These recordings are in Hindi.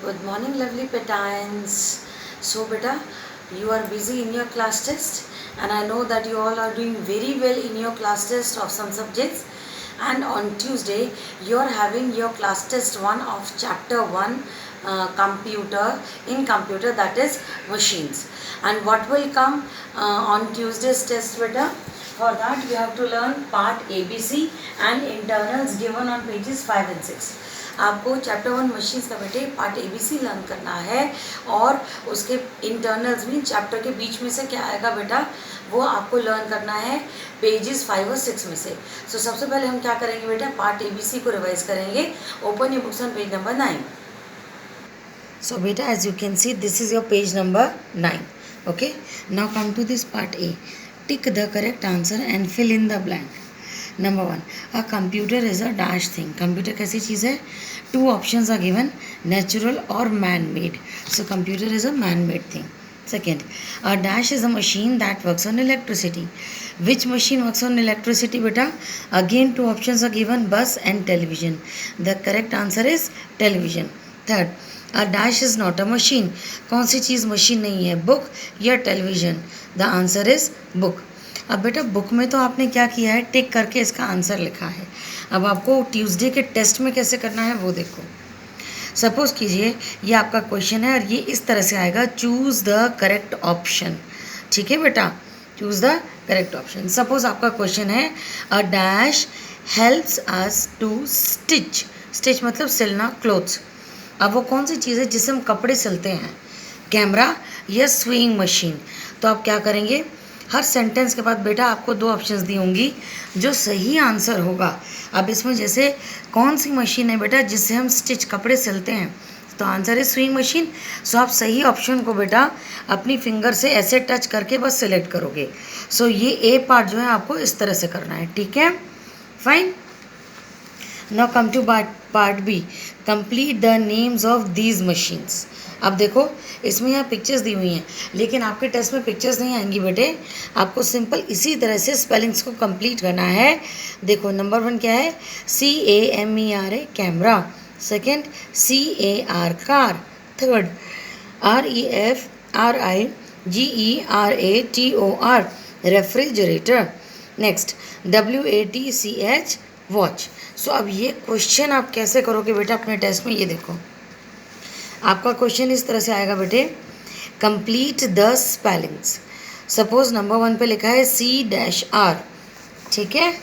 Good morning, lovely petines. So, beta, you are busy in your class test, and I know that you all are doing very well in your class test of some subjects. And on Tuesday, you are having your class test one of chapter one, computer, that is machines. And what will come on Tuesday's test, beta? For that, we have to learn part ABC and internals given on pages 5 and 6. आपको चैप्टर वन मशीन्स का बेटे पार्ट एबीसी लर्न करना है और उसके इंटरनल्स भी चैप्टर के बीच में से क्या आएगा बेटा वो आपको लर्न करना है पेजेस 5 और 6 में से. सो सबसे पहले हम क्या करेंगे बेटा पार्ट एबीसी को रिवाइज करेंगे. Open your books on page number 9. So बेटा as you can see this is your page number 9. Okay, now come to this part A. Tick the correct answer and fill in the blank. Number 1, a computer is a dash thing. Computer कैसी चीज़ है? 2 ऑप्शंस आर गिवन, नेचुरल और man made. So computer is a man made thing. Second, a dash is a machine that works on electricity. Which machine works on electricity, beta? Again, 2 options are given, bus and television. The correct answer is television. Third, a dash is not a machine. कौन सी चीज़ मशीन नहीं है? बुक या television? The answer is book. अब बेटा बुक में तो आपने क्या किया है, टिक करके इसका आंसर लिखा है. अब आपको ट्यूसडे के टेस्ट में कैसे करना है वो देखो. सपोज कीजिए ये आपका क्वेश्चन है और ये इस तरह से आएगा, चूज़ द करेक्ट ऑप्शन. ठीक है बेटा, choose the correct option. Suppose आपका क्वेश्चन है, a dash helps us to stitch. Stitch मतलब सिलना, क्लोथ्स. अब वो कौन सी चीज़ है जिससे हम कपड़े सिलते हैं? कैमरा या स्विंग मशीन? तो आप क्या करेंगे, हर सेंटेंस के बाद बेटा आपको 2 ऑप्शंस दी होंगी, जो सही आंसर होगा. अब इसमें जैसे कौन सी मशीन है बेटा जिससे हम स्टिच कपड़े सिलते हैं? तो आंसर है स्विंग मशीन. सो आप सही ऑप्शन को बेटा अपनी फिंगर से ऐसे टच करके बस सिलेक्ट करोगे. सो ये ए पार्ट जो है आपको इस तरह से करना है. ठीक है, fine. Now come to part B. Complete the names of these machines. अब देखो इसमें यहाँ पिक्चर्स दी हुई हैं, लेकिन आपके टेस्ट में पिक्चर्स नहीं आएंगी बेटे. आपको सिंपल इसी तरह से स्पेलिंग्स को कंप्लीट करना है. देखो नंबर 1 क्या है? CAMERA camera. Second CAR car. Third REFRIGERATOR refrigerator. Next WATCH watch. So अब ये क्वेश्चन आप कैसे करोगे बेटा अपने टेस्ट में, ये देखो. आपका क्वेश्चन इस तरह से आएगा बेटे, complete the spellings. Suppose number 1 पे लिखा है C-R. ठीक है,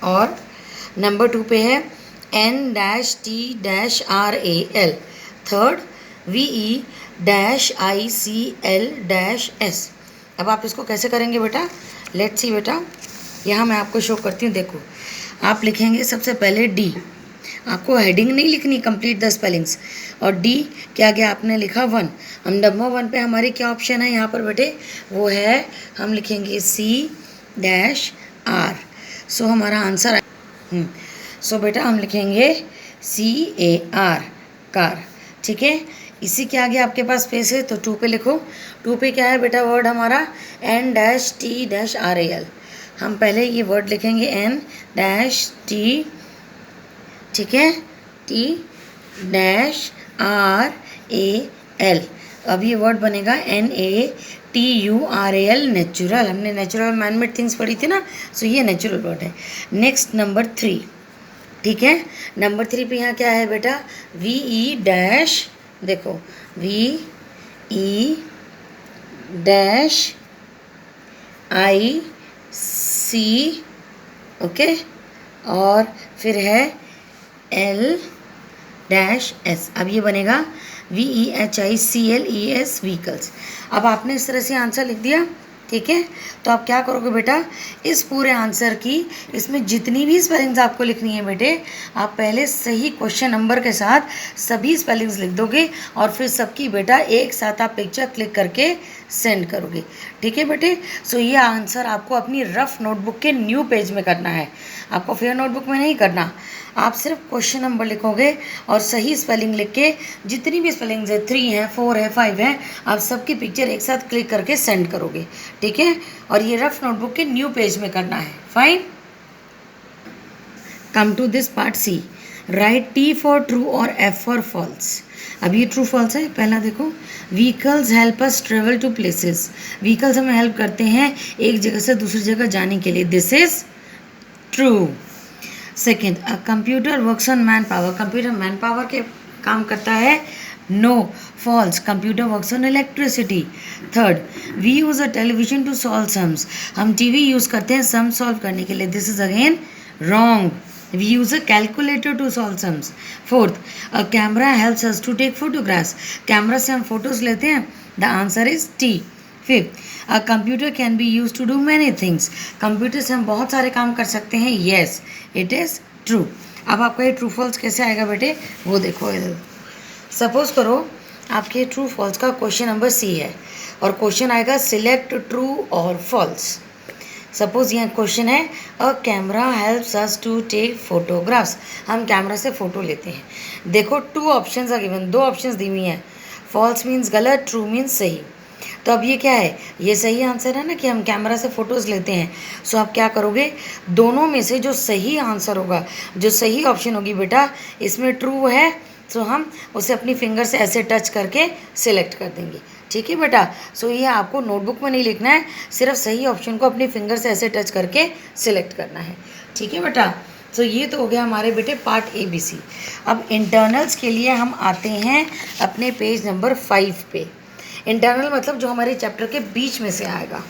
और नंबर 2 पे है N-T-RAL. Third VE-ICL-S. अब आप इसको कैसे करेंगे बेटा? लेट्स सी बेटा, यहाँ मैं आपको शो करती हूँ. देखो आप लिखेंगे सबसे पहले D. आपको हेडिंग नहीं लिखनी, कंप्लीट द स्पेलिंग्स. और डी क्या गया आपने लिखा 1. हम नंबर 1 पे हमारी क्या ऑप्शन है यहाँ पर बेटे? वो है हम लिखेंगे C-R. सो हमारा आंसर सो बेटा हम लिखेंगे CAR कार. ठीक है, इसी के आगे आपके पास स्पेस है तो 2 पे लिखो. 2 पे क्या है बेटा वर्ड हमारा? N-T-RAL. हम पहले ये वर्ड लिखेंगे N-T. ठीक है, T-RAL. अब ये वर्ड बनेगा NATURAL नेचुरल. हमने नेचुरल मैनमेड थिंग्स पढ़ी थी ना, सो ये नेचुरल वर्ड है. Next number 3. ठीक है, नंबर 3 पे यहाँ क्या है बेटा? VE- देखो VE-IC. ओके, और फिर है L-S. अब ये बनेगा VEHICLES व्हीकल्स. अब आपने इस तरह से आंसर लिख दिया. ठीक है, तो आप क्या करोगे बेटा, इस पूरे आंसर की इसमें जितनी भी स्पेलिंग्स आपको लिखनी है बेटे, आप पहले सही क्वेश्चन नंबर के साथ सभी स्पेलिंग्स लिख दोगे और फिर सबकी बेटा एक साथ आप पिक्चर क्लिक करके सेंड करोगे. ठीक है बेटे, सो ये आंसर आपको अपनी रफ नोटबुक के न्यू पेज में करना है, आपको फेयर नोटबुक में नहीं करना. आप सिर्फ क्वेश्चन नंबर लिखोगे और सही स्पेलिंग लिख के जितनी भी स्पेलिंग्स है 3 है 4 है 5 है आप सबकी पिक्चर एक साथ क्लिक करके सेंड करोगे. ठीक है, और ये रफ नोटबुक के न्यू पेज में करना है. Fine, come to this part C. Write T for true और एफ फॉर फॉल्स। अब ये ट्रू फॉल्स है। पहला देखो, vehicles help us travel to places, vehicles हमें हेल्प करते हैं एक जगह से दूसरी जगह जाने के लिए, this is true. Second, a computer works on man power, computer man power के काम करता है, no, false, computer works on electricity. Third, we use a television to solve sums, हम टीवी यूज़ करते हैं सम सॉल्व करने के लिए, this is again wrong, we use a calculator to solve sums. Fourth, a camera helps us to take photographs, camera से हम फोटोज लेते हैं, the answer is T. Fifth, a computer can be use to do many things, computer से हम बहुत सारे काम कर सकते हैं, येस इट इज़ ट्रू। अब आपका ये ट्रू फॉल्स कैसे आएगा बेटे, वो देखो इधर। सपोज करो आपके ट्रू फॉल्स का क्वेश्चन नंबर सी है और क्वेश्चन आएगा सिलेक्ट ट्रू और फॉल्स। सपोज यहाँ क्वेश्चन है, a camera helps us to take photographs, हम कैमरा से फ़ोटो लेते हैं। देखो टू ऑप्शंस आर गिवन, दो ऑप्शंस दी हुई हैं, फॉल्स मीन्स गलत, ट्रू मीन्स सही। तो अब ये क्या है, ये सही आंसर है ना कि हम कैमरा से फ़ोटोज़ लेते हैं। सो आप क्या करोगे, दोनों में से जो सही आंसर होगा, जो सही ऑप्शन होगी बेटा, इसमें ट्रू है, सो हम उसे अपनी फिंगर से ऐसे टच करके सिलेक्ट कर देंगे, ठीक है बेटा। सो ये आपको नोटबुक में नहीं लिखना है, सिर्फ सही ऑप्शन को अपनी फिंगर से ऐसे टच करके सिलेक्ट करना है, ठीक है बेटा। सो ये तो हो गया हमारे बेटे पार्ट ABC। अब इंटरनल्स के लिए हम आते हैं अपने पेज नंबर 5 पे। इंटरनल मतलब जो हमारे चैप्टर के बीच में से आएगा,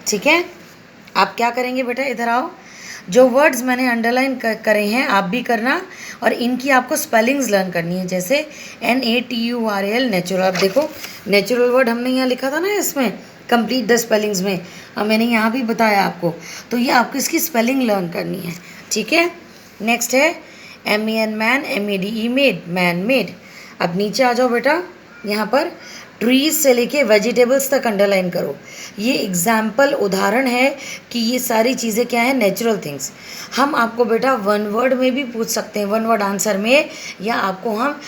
ठीक है। आप क्या करेंगे बेटा, इधर आओ, जो वर्ड्स मैंने अंडरलाइन करे हैं आप भी करना, और इनकी आपको स्पेलिंग्स लर्न करनी है, जैसे NATURAL नेचुरल। अब देखो नेचुरल वर्ड हमने यहाँ लिखा था ना, इसमें कंप्लीट द स्पेलिंग्स में, और मैंने यहाँ भी बताया आपको, तो ये आपको इसकी स्पेलिंग लर्न करनी है, ठीक है। नेक्स्ट है MAN man, MEDE made, man made. अब नीचे आ जाओ बेटा, यहाँ पर ट्रीज से लेके वेजिटेबल्स तक अंडरलाइन करो। ये एग्जाम्पल उदाहरण है कि ये सारी चीज़ें क्या है, नेचुरल थिंग्स। हम आपको बेटा वन वर्ड में भी पूछ सकते हैं, वन वर्ड आंसर में, या आपको हम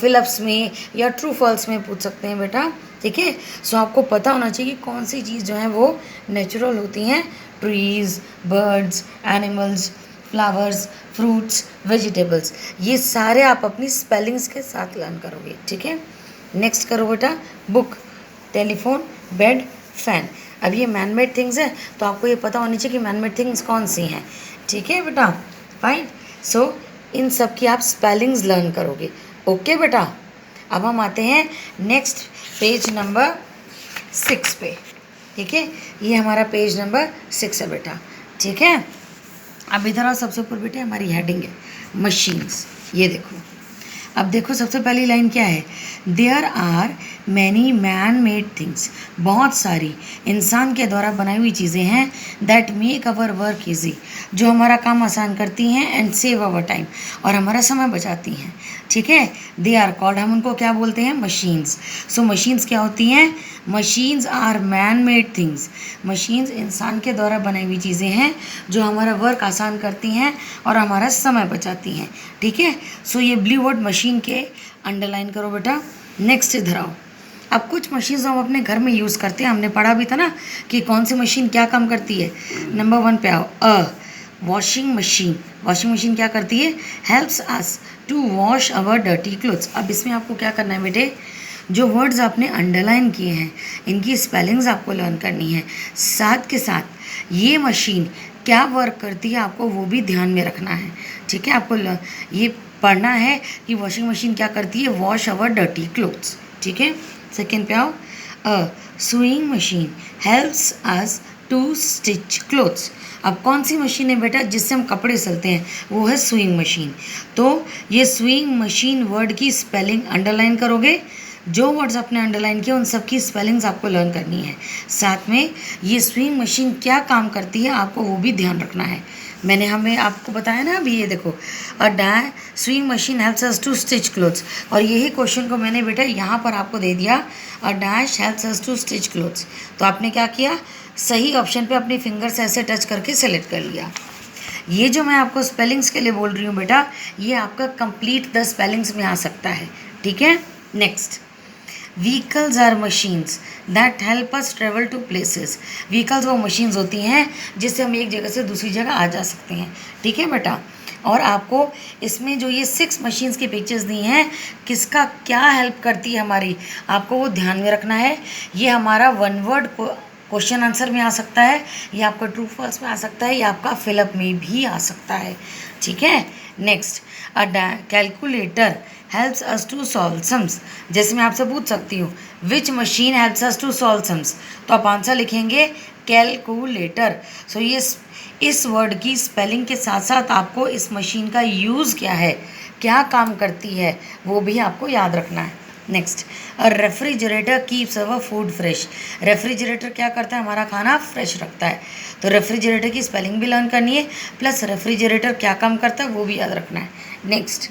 फिलअप्स में या ट्रू फॉल्स में पूछ सकते हैं बेटा, ठीक है। सो आपको पता होना चाहिए कि कौन सी चीज़ जो है वो नेचुरल होती हैं, trees, birds, animals, flowers, fruits, vegetables, ये सारे आप अपनी स्पेलिंग्स के साथ लर्न करोगे, ठीक है। नेक्स्ट करो बेटा, बुक, टेलीफोन, बेड, फैन। अब ये मैन मेड थिंग्स है, तो आपको ये पता होनी चाहिए कि मैन मेड थिंग्स कौन सी हैं, ठीक है बेटा, फाइन। सो इन सब की आप स्पेलिंग्स लर्न करोगे, ओके बेटा। अब हम आते हैं नेक्स्ट पेज नंबर 6 पे, ठीक है। ये हमारा पेज नंबर 6 है बेटा, ठीक है। अब इधर आओ, सबसे ऊपर बेटे हमारी हेडिंग है मशीन्स, ये देखो। अब देखो सबसे पहली लाइन क्या है, there are many man made things, बहुत सारी इंसान के द्वारा बनाई हुई चीज़ें हैं, that make our work easy, जो हमारा काम आसान करती हैं, एंड सेव अवर टाइम, और हमारा समय बचाती हैं, ठीक है। दे आर कॉल्ड, हम उनको क्या बोलते हैं, मशीन्स। सो मशीन्स क्या होती हैं, machines are man made things, machines इंसान के द्वारा बनाई हुई चीज़ें हैं जो हमारा वर्क आसान करती हैं और हमारा समय बचाती हैं, ठीक है। सो ये ब्लू वर्ड मशीन के अंडरलाइन करो बेटा। नेक्स्ट इधर आओ, अब कुछ मशीन्स हम अपने घर में यूज़ करते हैं, हमने पढ़ा भी था ना कि कौन सी मशीन क्या काम करती है। नंबर 1 पे आओ, वॉशिंग मशीन। वॉशिंग मशीन क्या करती है, helps us to wash our dirty clothes. अब इसमें आपको क्या करना है बेटे, जो वर्ड्स आपने अंडरलाइन किए हैं इनकी स्पेलिंग्स आपको लर्न करनी है, साथ के साथ ये मशीन क्या वर्क करती है आपको वो भी ध्यान में रखना है, ठीक है। आपको ये पढ़ना है कि वॉशिंग मशीन क्या करती है, वॉश अवर डर्टी क्लोथ्स, ठीक है। सेकेंड पे आओ, sewing machine helps us to stitch clothes. अब कौन सी मशीन है बेटा जिससे हम कपड़े सिलते हैं, वो है सुइंग मशीन। तो ये सुइंग मशीन वर्ड की स्पेलिंग अंडरलाइन करोगे, जो वर्ड्स आपने अंडरलाइन किए उन सब की स्पेलिंग्स आपको लर्न करनी है, साथ में ये सुइंग मशीन क्या काम करती है आपको वो भी ध्यान रखना है। मैंने हमें आपको बताया ना अभी, ये देखो, a swing machine helps us to stitch clothes, और यही क्वेश्चन को मैंने बेटा यहाँ पर आपको दे दिया, a dash helps us to stitch clothes. तो आपने क्या किया, सही ऑप्शन पे अपनी फिंगर से ऐसे टच करके सेलेक्ट कर लिया। ये जो मैं आपको स्पेलिंग्स के लिए बोल रही हूँ बेटा, ये आपका कंप्लीट द स्पेलिंग्स में आ सकता है, ठीक है। Next, vehicles are machines that help us travel to places. Vehicles वो मशीन्स होती हैं जिससे हम एक जगह से दूसरी जगह आ जा सकते हैं, ठीक है बेटा। और आपको इसमें जो ये 6 मशीन्स की पिक्चर्स दी हैं किसका क्या हेल्प करती है हमारी, आपको वो ध्यान में रखना है। ये हमारा वन वर्ड क्वेश्चन आंसर में आ सकता है, ये आपका ट्रू फॉल्स में आ सकता है, ये आपका फिलअप में भी आ सकता है। ठीक है। Next, a calculator helps us to solve sums. जैसे मैं आपसे पूछ सकती हूँ which machine helps us to solve sums, तो आप आंसर लिखेंगे कैलकुलेटर। सो ये इस वर्ड की स्पेलिंग के साथ साथ आपको इस मशीन का यूज़ क्या है, क्या काम करती है, वो भी आपको याद रखना है। Next, a refrigerator keeps our food fresh. Refrigerator क्या करता है, हमारा खाना फ्रेश रखता है। तो रेफ्रिजरेटर की स्पेलिंग भी लर्न करनी है, प्लस रेफ्रिजरेटर क्या काम करता है वो भी याद रखना है। Next,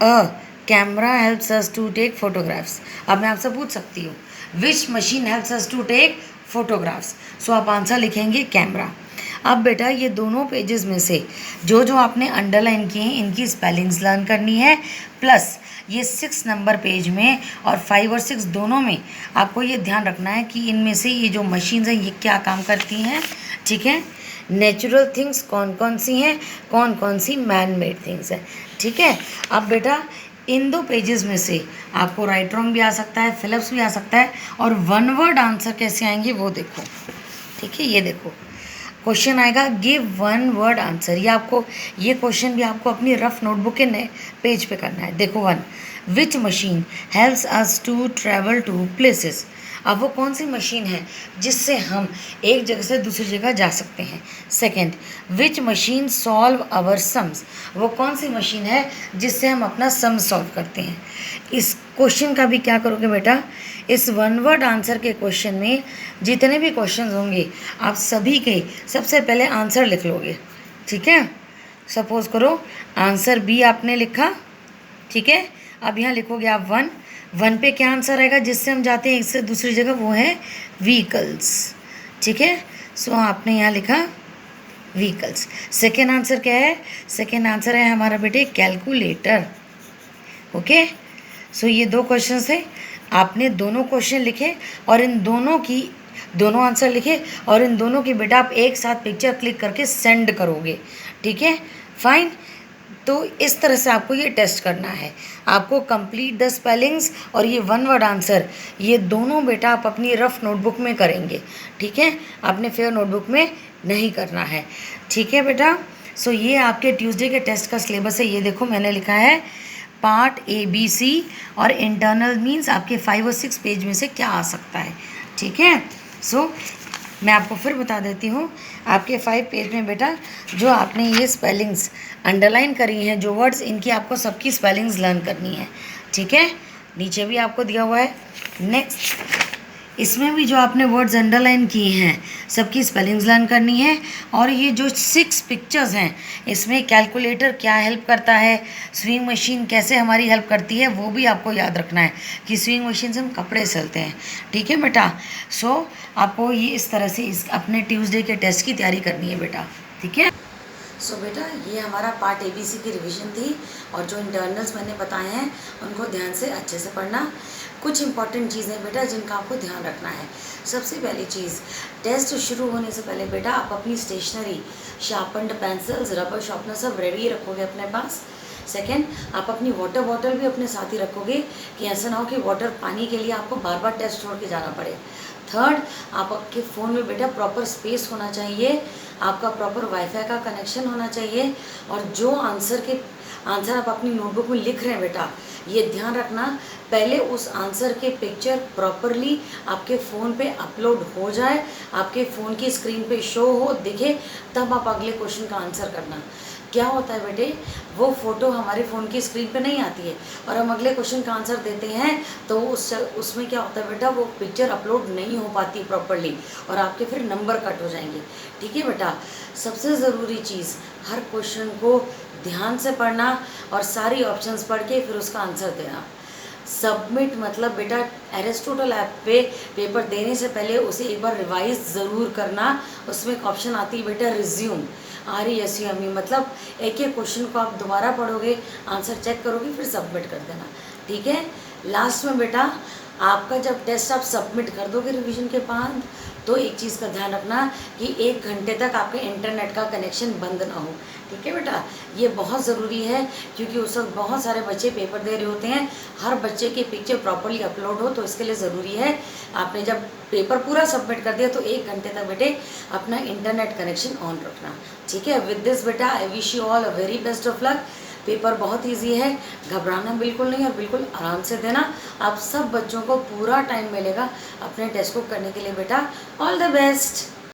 a camera helps us to take photographs. अब मैं आपसे पूछ सकती हूँ which machine helps us to take photographs, so आप आंसर लिखेंगे कैमरा। अब बेटा ये दोनों पेजेस में से जो जो आपने अंडरलाइन किए हैं इनकी स्पेलिंग्स लर्न करनी है, प्लस ये 6 नंबर पेज में और 5 और 6 दोनों में आपको ये ध्यान रखना है कि इनमें से ये जो मशीन्स हैं ये क्या काम करती हैं। ठीक है। नेचुरल थिंग्स कौन कौन सी हैं, कौन कौन सी मैन मेड थिंग्स हैं। ठीक है। अब बेटा इन 2 पेजेस में से आपको राइट रॉन्ग भी आ सकता है, फिलअप्स भी आ सकता है, और वन वर्ड आंसर कैसे आएंगे वो देखो। ठीक है। ये देखो क्वेश्चन आएगा गिव वन वर्ड आंसर, ये क्वेश्चन भी आपको अपनी रफ नोटबुक के नए पेज पे करना है। देखो 1, which machine helps us to travel to places. अब वो कौन सी मशीन है जिससे हम एक जगह से दूसरी जगह जा सकते हैं। Second, which machine solve our sums, वो कौन सी मशीन है जिससे हम अपना सम सॉल्व करते हैं। इस क्वेश्चन का भी क्या करोगे बेटा, इस वन वर्ड आंसर के क्वेश्चन में जितने भी क्वेश्चन होंगे आप सभी के सबसे पहले आंसर लिख लोगे। ठीक है। सपोज करो आंसर बी आपने लिखा, ठीक है। अब यहाँ लिखोगे आप 1 पे क्या आंसर आएगा जिससे हम जाते हैं एक से दूसरी जगह, वो है व्हीकल्स। ठीक है। सो आपने यहाँ लिखा व्हीकल्स। सेकेंड आंसर क्या है, सेकेंड आंसर है हमारा बेटे कैलकुलेटर। ओके। सो ये 2 क्वेश्चन थे, आपने दोनों क्वेश्चन लिखे और इन दोनों आंसर लिखे और इन दोनों की बेटा आप एक साथ पिक्चर क्लिक करके सेंड करोगे। ठीक है। फाइन। तो इस तरह से आपको ये टेस्ट करना है, आपको कंप्लीट द स्पेलिंग्स और ये वन वर्ड आंसर ये दोनों बेटा आप अपनी रफ नोटबुक में करेंगे। ठीक है। आपने फेयर नोटबुक में नहीं करना है। ठीक है बेटा। सो ये आपके ट्यूसडे के टेस्ट का सिलेबस है। ये देखो मैंने लिखा है पार्ट ABC और इंटरनल मीन्स आपके 5 और 6 पेज में से क्या आ सकता है। ठीक है। सो मैं आपको फिर बता देती हूँ, आपके 5 पेज में बेटा जो आपने ये स्पेलिंग्स अंडरलाइन करी हैं, जो वर्ड्स, इनकी आपको सबकी स्पेलिंग्स लर्न करनी है। ठीक है। नीचे भी आपको दिया हुआ है। नेक्स्ट, इसमें भी जो आपने वर्ड्स अंडरलाइन किए हैं सबकी स्पेलिंग्स लर्न करनी है। और ये जो 6 पिक्चर्स हैं इसमें कैलकुलेटर क्या हेल्प करता है, स्विंग मशीन कैसे हमारी हेल्प करती है, वो भी आपको याद रखना है कि स्विंग मशीन से हम कपड़े सिलते हैं। ठीक है बेटा। सो आपको ये इस तरह से अपने ट्यूसडे के टेस्ट की तैयारी करनी है बेटा। ठीक है। सो बेटा ये हमारा पार्ट ABC की रिवीजन थी और जो इंटरनल्स मैंने बताए हैं उनको ध्यान से अच्छे से पढ़ना। कुछ इंपॉर्टेंट चीज़ें बेटा जिनका आपको ध्यान रखना है। सबसे पहली चीज़, टेस्ट शुरू होने से पहले बेटा आप अपनी stationery, sharpened pencils, rubber sharpener सब रेडी रखोगे अपने पास। सेकेंड, आप अपनी वाटर बॉटल भी अपने साथ ही रखोगे कि ऐसा ना हो कि वाटर पानी के लिए आपको बार बार टेस्ट छोड़ के जाना पड़े। थर्ड, आपके फ़ोन में बेटा प्रॉपर स्पेस होना चाहिए, आपका प्रॉपर वाईफाई का कनेक्शन होना चाहिए, और जो आंसर आप अपनी नोटबुक में लिख रहे हैं बेटा ये ध्यान रखना पहले उस आंसर के पिक्चर प्रॉपरली आपके फ़ोन पे अपलोड हो जाए, आपके फ़ोन की स्क्रीन पे शो हो, दिखे, तब आप अगले क्वेश्चन का आंसर करना। क्या होता है बेटे, वो फ़ोटो हमारे फ़ोन की स्क्रीन पे नहीं आती है और हम अगले क्वेश्चन का आंसर देते हैं तो उसमें क्या होता है बेटा, वो पिक्चर अपलोड नहीं हो पाती प्रॉपरली और आपके फिर नंबर कट हो जाएंगे। ठीक है बेटा। सबसे ज़रूरी चीज़, हर क्वेश्चन को ध्यान से पढ़ना और सारी ऑप्शंस पढ़ के फिर उसका आंसर देना। सबमिट मतलब बेटा एरिस्टोटल ऐप पे पेपर देने से पहले उसे एक बार रिवाइज ज़रूर करना। उसमें एक ऑप्शन आती है बेटा रिज्यूम, RESUME, मतलब एक एक क्वेश्चन को आप दोबारा पढ़ोगे, आंसर चेक करोगे, फिर सबमिट कर देना। ठीक है। लास्ट में बेटा आपका जब टेस्ट आप सबमिट कर दोगे रिवीजन के बाद, तो एक चीज़ का ध्यान रखना कि 1 घंटे तक आपके इंटरनेट का कनेक्शन बंद ना हो, ठीक है बेटा। ये बहुत ज़रूरी है क्योंकि उस वक्त बहुत सारे बच्चे पेपर दे रहे होते हैं, हर बच्चे की पिक्चर प्रॉपरली अपलोड हो, तो इसके लिए ज़रूरी है आपने जब पेपर पूरा सबमिट कर दिया तो 1 घंटे तक बेटे अपना इंटरनेट कनेक्शन ऑन रखना, ठीक है। विद दिस बेटा I wish you all a very best of luck. Paper बहुत इजी है, घबराना बिल्कुल नहीं और बिल्कुल आराम से देना। आप सब बच्चों को पूरा टाइम मिलेगा अपने टेस्ट को करने के लिए बेटा। All the best.